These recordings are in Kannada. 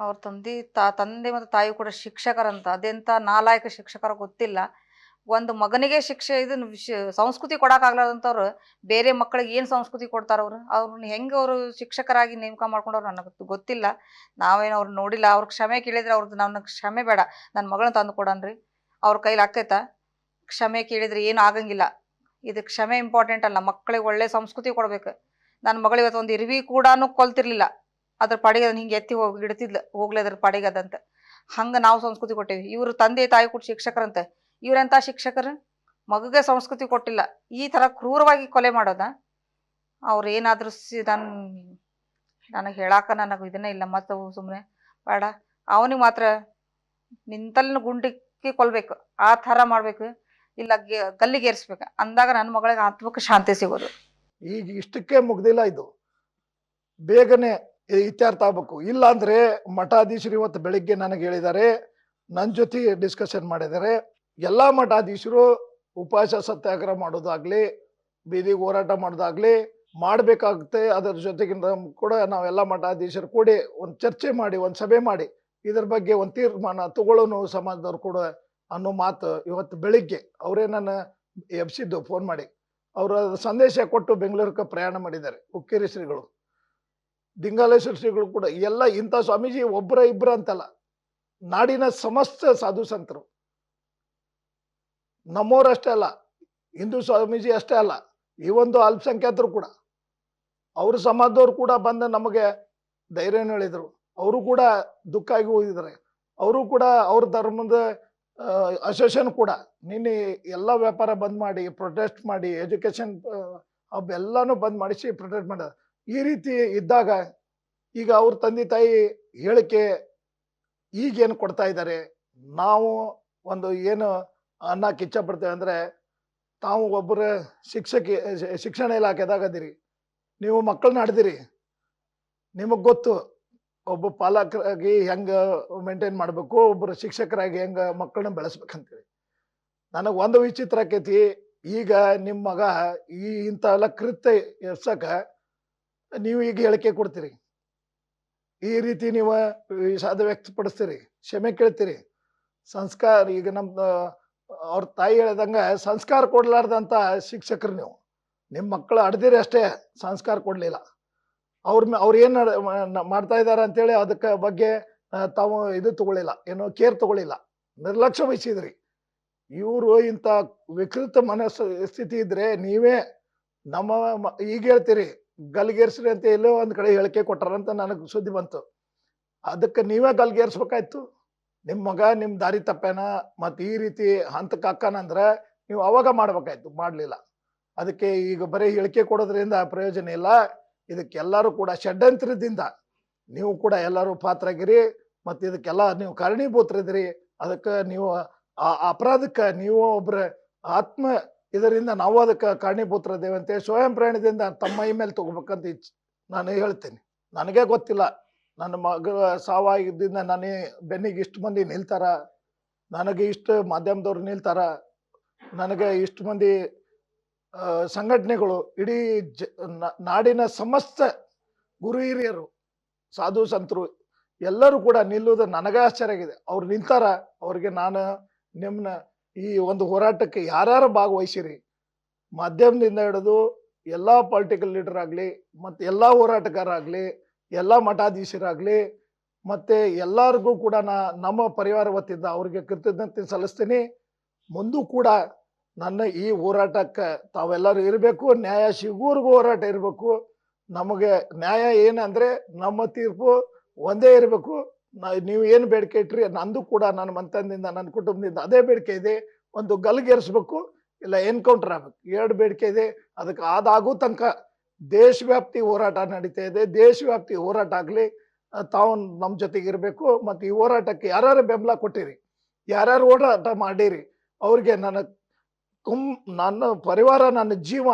ಅವ್ರ ತಂದೆ ಮತ್ತು ತಾಯಿ ಕೂಡ ಶಿಕ್ಷಕರಂತ. ಅದೆಂಥ ನಾಲಾಯಕ ಶಿಕ್ಷಕರ ಗೊತ್ತಿಲ್ಲ. ಒಂದು ಮಗನಿಗೆ ಶಿಕ್ಷೆ ಇದನ್ನ ಸಂಸ್ಕೃತಿ ಕೊಡಕ್ಕಾಗ್ಲಾರ್ದಂಥವ್ರು ಬೇರೆ ಮಕ್ಕಳಿಗೆ ಏನು ಸಂಸ್ಕೃತಿ ಕೊಡ್ತಾರವ್ರು? ಅವ್ರನ್ನ ಹೆಂಗೆ ಅವರು ಶಿಕ್ಷಕರಾಗಿ ನೇಮಕ ಮಾಡ್ಕೊಂಡವ್ರು ನನಗೆ ಗೊತ್ತಿಲ್ಲ. ನಾವೇನು ಅವ್ರನ್ನ ನೋಡಿಲ್ಲ. ಅವ್ರ ಕ್ಷಮೆ ಕೇಳಿದ್ರೆ ಅವ್ರದ್ದು ನನಗೆ ಕ್ಷಮೆ ಬೇಡ, ನನ್ನ ಮಗಳನ್ನ ತಂದು ಕೊಡನ್ರಿ. ಅವ್ರ ಕೈಲಿ ಆಕೈತಾ? ಕ್ಷಮೆ ಕೇಳಿದ್ರೆ ಏನು ಆಗಂಗಿಲ್ಲ. ಇದು ಕ್ಷಮೆ ಇಂಪಾರ್ಟೆಂಟ್ ಅಲ್ಲ, ಮಕ್ಕಳಿಗೆ ಒಳ್ಳೆ ಸಂಸ್ಕೃತಿ ಕೊಡ್ಬೇಕು. ನನ್ನ ಮಗಳು ಇವತ್ತು ಒಂದು ಇರ್ವಿ ಕೂಡ ಕೊಲ್ತಿರ್ಲಿಲ್ಲ, ಅದ್ರ ಪಾಡಿಗೆ ಅದನ್ನ ಹಿಂಗೆ ಎತ್ತಿ ಹೋಗಿ ಇಡ್ತಿದ್ಲು, ಹೋಗ್ಲಿ ಅದ್ರ ಪಾಡಿಗೆ ಅದಂತ. ಹಂಗೆ ನಾವು ಸಂಸ್ಕೃತಿ ಕೊಟ್ಟೇವಿ. ಇವರು ತಂದೆ ತಾಯಿ ಕೂಡ ಶಿಕ್ಷಕರಂತೆ. ಇವ್ರೆಂಥ ಶಿಕ್ಷಕರು? ಮಗುಗೆ ಸಂಸ್ಕೃತಿ ಕೊಟ್ಟಿಲ್ಲ, ಈ ಥರ ಕ್ರೂರವಾಗಿ ಕೊಲೆ ಮಾಡೋದ? ಅವ್ರು ಏನಾದರೂ ನನಗೆ ಹೇಳಾಕ ನನಗೆ ಇದನ್ನೇ ಇಲ್ಲ. ಮತ್ತು ಸುಮ್ಮನೆ ಬೇಡ, ಅವನಿಗೆ ಮಾತ್ರ ನಿಂತಲ್ಲಿನ ಗುಂಡಿಕ್ಕಿ ಕೊಲ್ಬೇಕು, ಆ ಥರ ಮಾಡಬೇಕು. ಇಲ್ಲ ಗಲ್ಲಿಗೇರಿಸ್ಬೇಕು, ಅಂದಾಗ ನನ್ನ ಮಗಳಿಗೆ ಆತ್ಮಕ್ಕೆ ಶಾಂತಿ ಸಿಗೋದು. ಈಗ ಇಷ್ಟಕ್ಕೆ ಮುಗ್ದಿಲ್ಲ, ಇದು ಬೇಗನೆ ಇತ್ಯರ್ಥ ಆಗ್ಬೇಕು. ಇಲ್ಲ ಅಂದ್ರೆ ಮಠಾಧೀಶರು ಇವತ್ತು ಬೆಳಿಗ್ಗೆ ನನಗೆ ಹೇಳಿದ್ದಾರೆ, ನನ್ನ ಜೊತೆ ಡಿಸ್ಕಷನ್ ಮಾಡಿದ್ದಾರೆ. ಎಲ್ಲಾ ಮಠಾಧೀಶರು ಉಪವಾಸ ಸತ್ಯಾಗ್ರಹ ಮಾಡೋದಾಗ್ಲಿ, ಬೀದಿಗೆ ಹೋರಾಟ ಮಾಡೋದಾಗ್ಲಿ ಮಾಡ್ಬೇಕಾಗುತ್ತೆ. ಅದರ ಜೊತೆಗೆ ಕೂಡ ನಾವೆಲ್ಲ ಮಠಾಧೀಶರು ಕೂಡಿ ಒಂದು ಚರ್ಚೆ ಮಾಡಿ, ಒಂದು ಸಭೆ ಮಾಡಿ ಇದ್ರ ಬಗ್ಗೆ ಒಂದು ತೀರ್ಮಾನ ತಗೊಳ್ಳೋನು ಸಮಾಜದವ್ರು ಕೂಡ ಅನ್ನೋ ಮಾತು ಇವತ್ತು ಬೆಳಿಗ್ಗೆ ಅವರೇ ನನ್ನ ಎಬ್ಸಿದ್ದು ಫೋನ್ ಮಾಡಿ. ಅವರ ಸಂದೇಶ ಕೊಟ್ಟು ಬೆಂಗಳೂರಿಗೆ ಪ್ರಯಾಣ ಮಾಡಿದ್ದಾರೆ. ಹುಕ್ಕೇರಿ ಶ್ರೀಗಳು, ದಿಂಗಾಲೇಶ್ವರ ಶ್ರೀಗಳು ಕೂಡ ಎಲ್ಲ ಇಂಥ ಸ್ವಾಮೀಜಿ ಒಬ್ಬರ ಇಬ್ಬರ ಅಂತಲ್ಲ, ನಾಡಿನ ಸಮಸ್ತ ಸಾಧು ಸಂತರು, ನಮ್ಮವರಷ್ಟೇ ಅಲ್ಲ, ಹಿಂದೂ ಸ್ವಾಮೀಜಿ ಅಷ್ಟೇ ಅಲ್ಲ, ಈ ಒಂದು ಅಲ್ಪಸಂಖ್ಯಾತರು ಕೂಡ, ಅವ್ರ ಸಮಾಜದವ್ರು ಕೂಡ ಬಂದು ನಮಗೆ ಧೈರ್ಯನ ಹೇಳಿದರು. ಅವರು ಕೂಡ ದುಃಖ ಆಗಿ ಹೋಗಿದ್ದಾರೆ. ಅವರು ಕೂಡ ಅವ್ರ ಧರ್ಮದ ಅಸೋಸಿಯೇಷನ್ ಕೂಡ ನಿನ್ನೆ ಎಲ್ಲ ವ್ಯಾಪಾರ ಬಂದ್ ಮಾಡಿ, ಪ್ರೊಟೆಸ್ಟ್ ಮಾಡಿ, ಎಜುಕೇಶನ್ ಅವೆಲ್ಲಾನು ಬಂದ್ ಮಾಡಿಸಿ ಪ್ರೊಟೆಸ್ಟ್ ಮಾಡಿದ. ಈ ರೀತಿ ಇದ್ದಾಗ ಈಗ ಅವ್ರ ತಂದೆ ತಾಯಿ ಹೇಳಿಕೆ ಈಗೇನು ಕೊಡ್ತಾ ಇದ್ದಾರೆ, ನಾವು ಒಂದು ಏನು ಅನ್ನಕ್ಕೆ ಇಚ್ಛೆ ಪಡ್ತೇವೆ ಅಂದ್ರೆ, ತಾವು ಒಬ್ಬರ ಶಿಕ್ಷಣ ಇಲಾಖೆದಾಗ ಅದಿರಿ, ನೀವು ಮಕ್ಕಳನ್ನ ಆಡ್ದಿರಿ, ನಿಮಗ್ ಗೊತ್ತು ಒಬ್ಬ ಪಾಲಕರಾಗಿ ಹೆಂಗ ಮೇಂಟೈನ್ ಮಾಡ್ಬೇಕು, ಒಬ್ಬರು ಶಿಕ್ಷಕರಾಗಿ ಹೆಂಗ ಮಕ್ಕಳನ್ನ ಬೆಳೆಸ್ಬೇಕಂತೇಳಿ. ನನಗೆ ಒಂದು ವಿಚಿತ್ರ ಆಕೈತಿ, ಈಗ ನಿಮ್ಮ ಮಗ ಇಂಥ ಎಲ್ಲ ಕೃತ್ಯ ಎಸಕ ನೀವು ಈಗ ಹೇಳಿಕೆ ಕೊಡ್ತೀರಿ, ಈ ರೀತಿ ನೀವು ವಿಷಾದ ವ್ಯಕ್ತಪಡಿಸ್ತೀರಿ, ಕ್ಷಮೆ ಕೇಳ್ತೀರಿ. ಸಂಸ್ಕಾರ ಈಗ ನಮ್ದು ಅವ್ರ ತಾಯಿ ಹೇಳ್ದಂಗ ಸಂಸ್ಕಾರ ಕೊಡ್ಲಾರ್ದಂತ ಶಿಕ್ಷಕರು ನೀವು. ನಿಮ್ಮ ಮಕ್ಕಳು ಅಡ್ದಿರಿ ಅಷ್ಟೇ, ಸಂಸ್ಕಾರ ಕೊಡ್ಲಿಲ್ಲ. ಅವ್ರು ಏನ್ ಮಾಡ್ತಾ ಇದಾರೆ ಅಂತೇಳಿ ಅದಕ್ಕೆ ಬಗ್ಗೆ ತಾವು ಇದು ತಗೊಳ್ಳಿಲ್ಲ, ಏನೋ ಕೇರ್ ತಗೊಳ್ಳಿಲ್ಲ, ನಿರ್ಲಕ್ಷ್ಯ ವಹಿಸಿದ್ರಿ. ಇವರು ಇಂಥ ವಿಕೃತ ಮನಸ್ಥಿತಿ ಇದ್ರೆ ನೀವೇ ಈಗ ಹೇಳ್ತೀರಿ ಗಲ್ಗೇರ್ಸ್ರಿ ಅಂತ ಎಲ್ಲೋ ಒಂದ್ ಕಡೆ ಹೇಳಿಕೆ ಕೊಟ್ಟಾರಂತ ನನಗೆ ಸುದ್ದಿ ಬಂತು. ಅದಕ್ಕೆ ನೀವೇ ಗಲ್ಗೇರ್ಸ್ಬೇಕಾಯ್ತು. ನಿಮ್ಮ ಮಗ ನಿಮ್ ದಾರಿ ತಪ್ಪೇನ ಮತ್ತೆ ಈ ರೀತಿ ಹಂತಕ್ಕೆ ಹಾಕಾನಂದ್ರೆ ನೀವು ಅವಾಗ ಮಾಡ್ಬೇಕಾಯ್ತು, ಮಾಡ್ಲಿಲ್ಲ. ಅದಕ್ಕೆ ಈಗ ಬರೀ ಹೇಳಿಕೆ ಕೊಡೋದ್ರಿಂದ ಪ್ರಯೋಜನ ಇಲ್ಲ. ಇದಕ್ಕೆಲ್ಲರೂ ಕೂಡ ಷಡ್ಯಂತ್ರದಿಂದ ನೀವು ಕೂಡ ಎಲ್ಲರೂ ಪಾತ್ರಗಿರಿ, ಮತ್ತೆ ಇದಕ್ಕೆಲ್ಲ ನೀವು ಕಾರಣೀಭೂತರಿದ್ರಿ. ಅದಕ್ಕೆ ನೀವು ಆ ಅಪರಾಧಕ್ಕೆ ನೀವು ಒಬ್ರ ಆತ್ಮ ಇದರಿಂದ ನಾವು ಅದಕ್ಕೆ ಕಾರಣೀಭೂತರದೇವೆ ಅಂತೇಳಿ ಸ್ವಯಂ ಪ್ರೇರಣೆಯಿಂದ ತಮ್ಮ ಮೈ ಮೇಲೆ ತಗೋಬೇಕಂತ ನಾನು ಹೇಳ್ತೇನೆ. ನನಗೆ ಗೊತ್ತಿಲ್ಲ, ನನ್ನ ಮಗಳ ಸಾವಾಗಿದ್ದರಿಂದ ನನಗೆ ಬೆನ್ನಿಗೆ ಇಷ್ಟು ಮಂದಿ ನಿಲ್ತಾರ, ನನಗೆ ಇಷ್ಟು ಮಾಧ್ಯಮದವ್ರು ನಿಲ್ತಾರ, ನನಗೆ ಇಷ್ಟು ಮಂದಿ ಸಂಘಟನೆಗಳು, ಇಡೀ ನಾಡಿನ ಸಮಸ್ತ ಗುರು ಹಿರಿಯರು, ಸಾಧು ಸಂತರು ಎಲ್ಲರೂ ಕೂಡ ನಿಲ್ಲುವುದು ನನಗೆ ಆಶ್ಚರ್ಯ ಆಗಿದೆ. ಅವ್ರು ನಿಲ್ತಾರ, ಅವ್ರಿಗೆ ನಾನು ನಿಮ್ಮನ್ನ ಈ ಒಂದು ಹೋರಾಟಕ್ಕೆ ಯಾರ್ಯಾರು ಭಾಗವಹಿಸಿರಿ, ಮಾಧ್ಯಮದಿಂದ ಹಿಡಿದು ಎಲ್ಲಾ ಪೊಲಿಟಿಕಲ್ ಲೀಡರ್ ಆಗ್ಲಿ, ಮತ್ತೆ ಎಲ್ಲಾ ಹೋರಾಟಗಾರರಾಗ್ಲಿ, ಎಲ್ಲಾ ಮಠಾಧೀಶರಾಗ್ಲಿ, ಮತ್ತೆ ಎಲ್ಲರಿಗೂ ಕೂಡ ನಮ್ಮ ಪರಿವಾರ ವತಿಯಿಂದ ಅವ್ರಿಗೆ ಕೃತಜ್ಞತೆ ಸಲ್ಲಿಸ್ತೀನಿ. ಮುಂದೂ ಕೂಡ ನನ್ನ ಈ ಹೋರಾಟಕ್ಕೆ ತಾವೆಲ್ಲರೂ ಇರಬೇಕು, ನ್ಯಾಯ ಸಿಗೋರ್ಗೂ ಹೋರಾಟ ಇರಬೇಕು. ನಮಗೆ ನ್ಯಾಯ ಏನಂದ್ರೆ ನಮ್ಮ ತೀರ್ಪು ಒಂದೇ ಇರಬೇಕು. ನೀವು ಏನು ಬೇಡಿಕೆ ಇಟ್ರಿ, ನಂದು ಕೂಡ ನನ್ನ ಮಂತನದಿಂದ ನನ್ನ ಕುಟುಂಬದಿಂದ ಅದೇ ಬೇಡಿಕೆ ಇದೆ. ಒಂದು ಗಲ್ಗೇರಿಸ್ಬೇಕು, ಇಲ್ಲ ಎನ್ಕೌಂಟರ್ ಆಗ್ಬೇಕು, ಎರಡು ಬೇಡಿಕೆ ಇದೆ. ಅದಕ್ಕೆ ಆದಾಗೂ ತನಕ ದೇಶವ್ಯಾಪ್ತಿ ಹೋರಾಟ ನಡೀತಾ ಇದೆ. ದೇಶವ್ಯಾಪ್ತಿ ಹೋರಾಟ ಆಗ್ಲಿ, ತಾವು ನಮ್ಮ ಜೊತೆಗೆ ಇರಬೇಕು. ಮತ್ತು ಈ ಹೋರಾಟಕ್ಕೆ ಯಾರ್ಯಾರು ಬೆಂಬಲ ಕೊಟ್ಟಿರಿ, ಯಾರ್ಯಾರು ಹೋರಾಟ ಮಾಡಿರಿ, ಅವ್ರಿಗೆ ನನ್ನ ಪರಿವಾರ, ನನ್ನ ಜೀವ,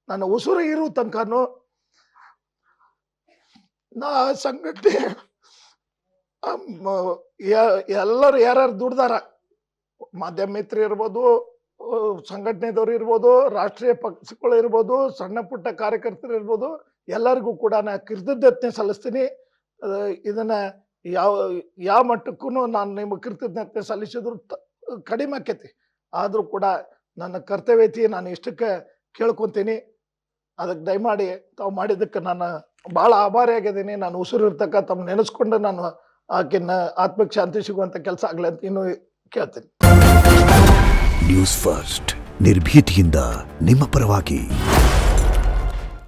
ನನ್ನ ಉಸಿರು ಇರೋ ತನಕನೂ ನಾ ಸಂಘಟನೆ ಎಲ್ಲರೂ ಯಾರ್ಯಾರು ದುಡ್ದಾರ, ಮಾಧ್ಯಮ ಮಿತ್ರ ಇರ್ಬೋದು, ಸಂಘಟನೆದವ್ರು ಇರ್ಬೋದು, ರಾಷ್ಟ್ರೀಯ ಪಕ್ಷಗಳು ಇರ್ಬೋದು, ಸಣ್ಣ ಪುಟ್ಟ ಕಾರ್ಯಕರ್ತರು ಇರ್ಬೋದು, ಎಲ್ಲರಿಗೂ ಕೂಡ ನಾ ಕೃತಜ್ಞತೆ ಸಲ್ಲಿಸ್ತೀನಿ. ಇದನ್ನ ಯಾವ ಯಾವ ಮಟ್ಟಕ್ಕೂ ನಾನು ನಿಮಗೆ ಕೃತಜ್ಞತೆ ಸಲ್ಲಿಸಿದ್ರು ಕಡಿಮೆ ಆಕೈತಿ. ಆದರೂ ಕೂಡ ನನ್ನ ಕರ್ತವ್ಯ ಐತಿ, ನಾನು ಇಷ್ಟಕ್ಕೆ ಕೇಳ್ಕೊತೀನಿ. ಅದಕ್ಕೆ ದಯಮಾಡಿ ತಾವು ಮಾಡಿದ್ದಕ್ಕೆ ನಾನು ಭಾಳ ಆಭಾರಿಯಾಗಿದ್ದೀನಿ. ನಾನು ಉಸಿರಿರ್ತಕ್ಕ ತಮ್ಮ ನೆನೆಸ್ಕೊಂಡು ನಾನು ಆಕಿನ ಆತ್ಮಕ್ಕೆ ಶಾಂತಿ ಸಿಗುವಂಥ ಕೆಲಸ ಆಗಲಿ ಅಂತ ಇನ್ನೂ ಕೇಳ್ತೀನಿ. ನ್ಯೂಸ್ ಫಸ್ಟ್ ನಿರ್ಭೀತಿಯಿಂದ ನಿಮ್ಮ ಪರವಾಗಿ.